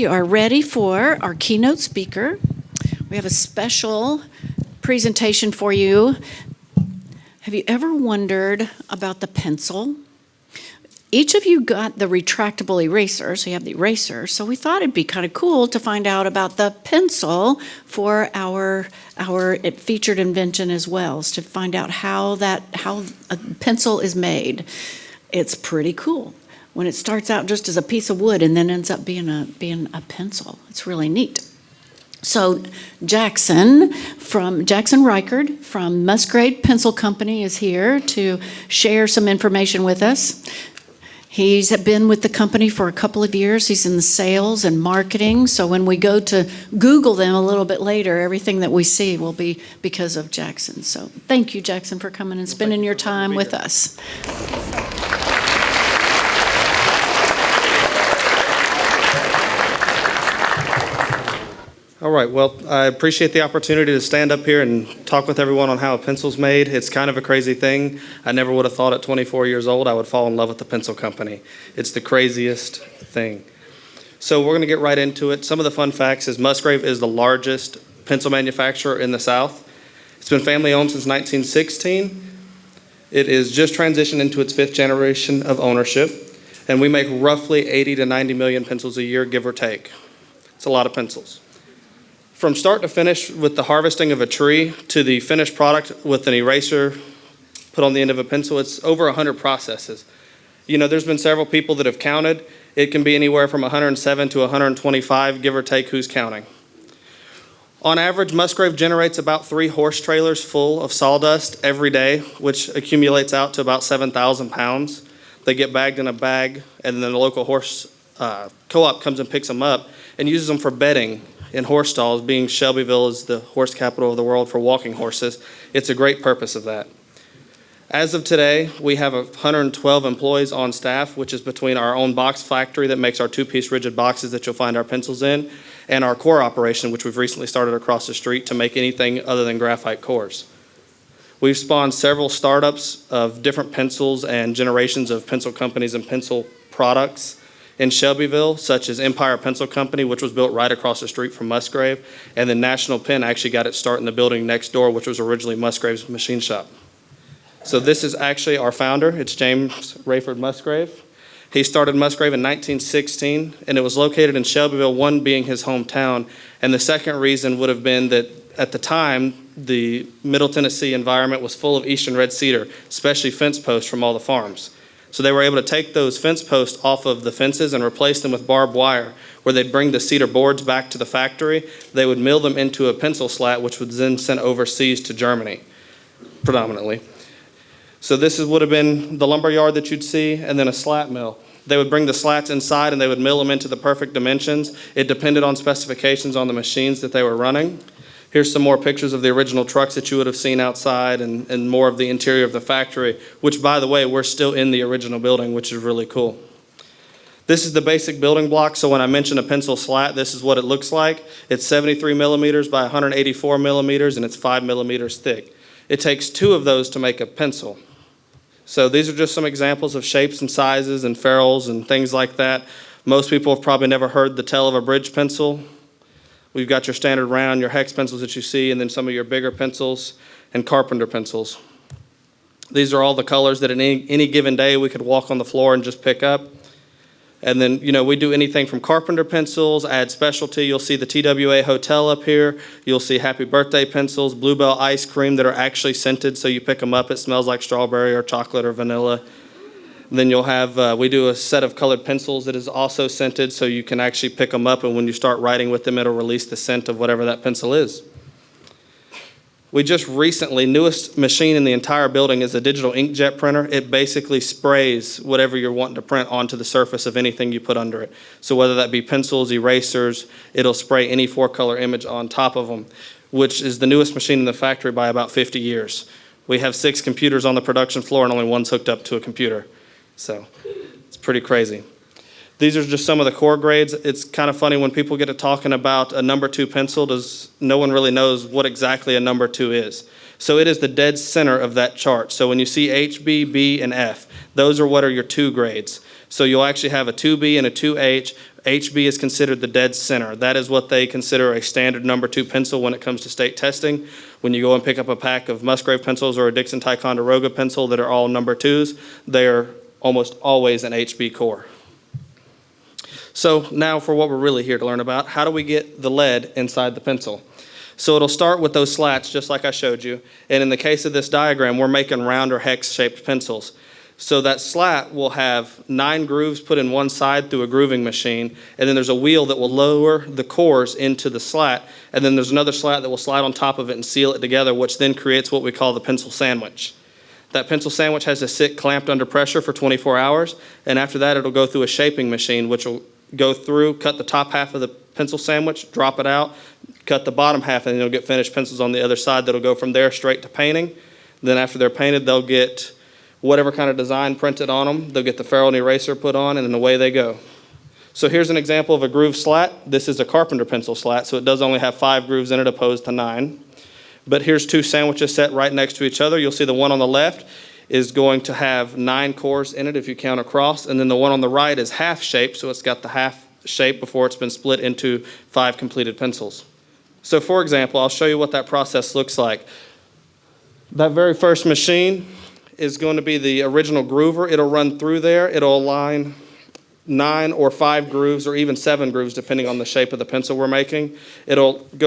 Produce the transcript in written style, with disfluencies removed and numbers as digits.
we are ready for our keynote speaker. We have a special presentation for you. Have you ever wondered about the pencil? Each of you got the retractable eraser, so you have the eraser. So we thought it'd be kind of cool to find out about the pencil for our featured invention as well, is to find out how a pencil is made. It's pretty cool when it starts out just as a piece of wood and then ends up being a pencil. It's really neat. So Jackson Reichard from Musgrave Pencil Company is here to share some information with us. He's been with the company for a couple of years. He's in the sales and marketing. So when we go to Google them a little bit later, everything that we see will be because of Jackson. So thank you, Jackson, for coming and spending your time with us. All right, well, I appreciate the opportunity to stand up here and talk with everyone on how a pencil's made. It's kind of a crazy thing. I never would have thought at 24 years old I would fall in love with the pencil company. It's the craziest thing. So we're going to get right into it. Some of the fun facts is Musgrave is the largest pencil manufacturer in the South. It's been family owned since 1916. It is just transitioned into its 5th generation of ownership, and we make roughly 80 to 90 million pencils a year, give or take. It's a lot of pencils. From start to finish, with the harvesting of a tree to the finished product with an eraser put on the end of a pencil, it's over 100 processes. You know, there's been several people that have counted. It can be anywhere from 107 to 125, give or take who's counting. On average, Musgrave generates about 3 horse trailers full of sawdust every day, which accumulates out to about 7,000 pounds. They get bagged in a bag, and then the local horse co-op comes and picks them up and uses them for bedding in horse stalls. Being Shelbyville is the horse capital of the world for walking horses, it's a great purpose of that. As of today, we have 112 employees on staff, which is between our own box factory that makes our 2-piece rigid boxes that you'll find our pencils in, and our core operation, which we've recently started across the street to make anything other than graphite cores. We've spawned several startups of different pencils and generations of pencil companies and pencil products in Shelbyville, such as Empire Pencil Company, which was built right across the street from Musgrave, and then National Pen actually got its start in the building next door, which was originally Musgrave's machine shop. So this is actually our founder. It's James Rayford Musgrave. He started Musgrave in 1916, and it was located in Shelbyville, one being his hometown, and the second reason would have been that at the time, the Middle Tennessee environment was full of eastern red cedar, especially fence posts from all the farms. So they were able to take those fence posts off of the fences and replace them with barbed wire, where they'd bring the cedar boards back to the factory. They would mill them into a pencil slat, which was then sent overseas to Germany, predominantly. So this would have been the lumber yard that you'd see, and then a slat mill. They would bring the slats inside and they would mill them into the perfect dimensions. It depended on specifications on the machines that they were running. Here's some more pictures of the original trucks that you would have seen outside, and more of the interior of the factory, which, by the way, we're still in the original building, which is really cool. This is the basic building block, so when I mention a pencil slat, this is what it looks like. It's 73 millimeters by 184 millimeters, and it's 5 millimeters thick. It takes 2 of those to make a pencil. So these are just some examples of shapes and sizes and ferrules and things like that. Most people have probably never heard the tell of a bridge pencil. We've got your standard round, your hex pencils that you see, and then some of your bigger pencils and carpenter pencils. These are all the colors that in any given day we could walk on the floor and just pick up. And then, you know, we do anything from carpenter pencils, add specialty. You'll see the TWA Hotel up here. You'll see Happy Birthday pencils, Bluebell ice cream that are actually scented, so you pick them up, it smells like strawberry or chocolate or vanilla. Then you'll have, we do a set of colored pencils that is also scented, so you can actually pick them up, and when you start writing with them, it'll release the scent of whatever that pencil is. We just recently, newest machine in the entire building is a digital inkjet printer. It basically sprays whatever you're wanting to print onto the surface of anything you put under it. So whether that be pencils, erasers, it'll spray any 4-color image on top of them, which is the newest machine in the factory by about 50 years. We have 6 computers on the production floor and only one's hooked up to a computer. So it's pretty crazy. These are just some of the core grades. It's kind of funny when people get to talking about a number 2 pencil, no one really knows what exactly a number 2 is. So it is the dead center of that chart. So when you see HB, B, and F, those are what are your 2 grades. So you'll actually have a 2B and a 2H. HB is considered the dead center. That is what they consider a standard number 2 pencil when it comes to state testing. When you go and pick up a pack of Musgrave pencils or a Dixon Ticonderoga pencil that are all number 2s, they are almost always an HB core. So now for what we're really here to learn about, how do we get the lead inside the pencil? So it'll start with those slats just like I showed you. And in the case of this diagram, we're making round or hex-shaped pencils. So that slat will have 9 grooves put in one side through a grooving machine, and then there's a wheel that will lower the cores into the slat, and then there's another slat that will slide on top of it and seal it together, which then creates what we call the pencil sandwich. That pencil sandwich has to sit clamped under pressure for 24 hours, and after that it'll go through a shaping machine, which will go through, cut the top half of the pencil sandwich, drop it out, cut the bottom half, and then you'll get finished pencils on the other side that'll go from there straight to painting. Then after they're painted, they'll get whatever kind of design printed on them. They'll get the ferrule and eraser put on, and then away they go. So here's an example of a groove slat. This is a carpenter pencil slat, so it does only have 5 grooves in it opposed to 9. But here's 2 sandwiches set right next to each other. You'll see the one on the left is going to have 9 cores in it if you count across, and then the one on the right is half shaped, so it's got the half shape before it's been split into 5 completed pencils. So for example, I'll show you what that process looks like. That very first machine is going to be the original groover. It'll run through there. It'll align 9 or 5 grooves or even 7 grooves depending on the shape of the pencil we're making. It'll go